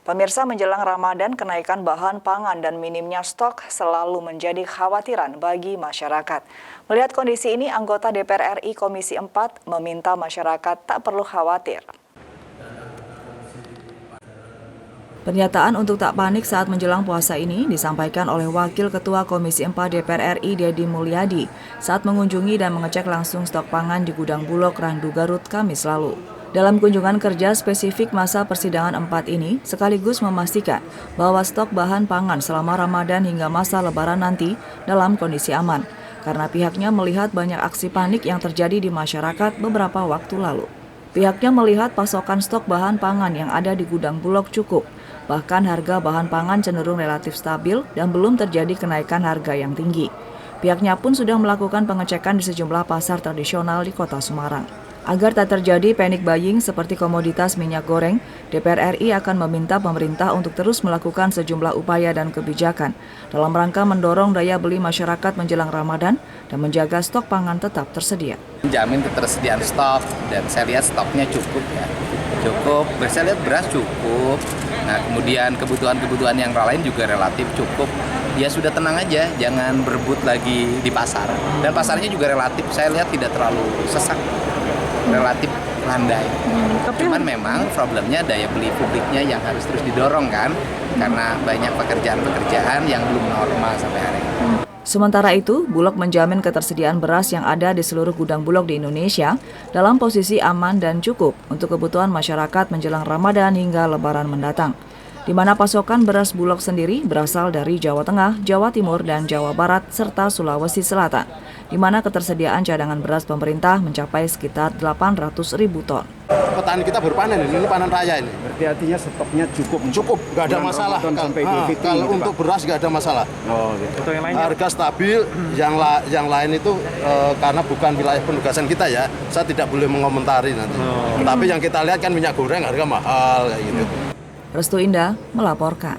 Pemirsa, menjelang Ramadan, kenaikan bahan pangan dan minimnya stok selalu menjadi khawatiran bagi masyarakat. Melihat kondisi ini, anggota DPR RI Komisi 4 meminta masyarakat tak perlu khawatir. Pernyataan untuk tak panik saat menjelang puasa ini disampaikan oleh Wakil Ketua Komisi 4 DPR RI Deddy Mulyadi saat mengunjungi dan mengecek langsung stok pangan di Gudang Bulog Randu Garut Kamis lalu. Dalam kunjungan kerja spesifik masa persidangan 4 ini, sekaligus memastikan bahwa stok bahan pangan selama Ramadan hingga masa Lebaran nanti dalam kondisi aman, karena pihaknya melihat banyak aksi panik yang terjadi di masyarakat beberapa waktu lalu. Pihaknya melihat pasokan stok bahan pangan yang ada di Gudang Bulog cukup, bahkan harga bahan pangan cenderung relatif stabil dan belum terjadi kenaikan harga yang tinggi. Pihaknya pun sudah melakukan pengecekan di sejumlah pasar tradisional di Kota Semarang. Agar tak terjadi panic buying seperti komoditas minyak goreng, DPR RI akan meminta pemerintah untuk terus melakukan sejumlah upaya dan kebijakan dalam rangka mendorong daya beli masyarakat menjelang Ramadan dan menjaga stok pangan tetap tersedia. Menjamin ketersediaan stok, dan saya lihat stoknya cukup ya. Cukup, saya lihat beras cukup. Nah, kemudian kebutuhan-kebutuhan yang lain juga relatif cukup. Ya sudah tenang aja, jangan berebut lagi di pasar. Dan pasarnya juga relatif, saya lihat tidak terlalu sesak. Relatif landai. Cuman memang problemnya daya beli publiknya yang harus terus didorong kan, karena banyak pekerjaan-pekerjaan yang belum normal sampai hari ini. Sementara itu, Bulog menjamin ketersediaan beras yang ada di seluruh gudang Bulog di Indonesia dalam posisi aman dan cukup untuk kebutuhan masyarakat menjelang Ramadan hingga Lebaran mendatang, di mana pasokan beras Bulog sendiri berasal dari Jawa Tengah, Jawa Timur, dan Jawa Barat, serta Sulawesi Selatan, di mana ketersediaan cadangan beras pemerintah mencapai sekitar 800.000 ton. Petani kita berpanen, ini panen raya ini. Berarti artinya stoknya cukup, nggak ada masalah. Kalau untuk beras nggak ada masalah. Oh, gitu. Harga stabil, yang lain itu karena bukan wilayah penugasan kita ya, saya tidak boleh mengomentari nanti. Tapi yang kita lihat kan minyak goreng harga mahal kayak gitu. Restu Indah melaporkan.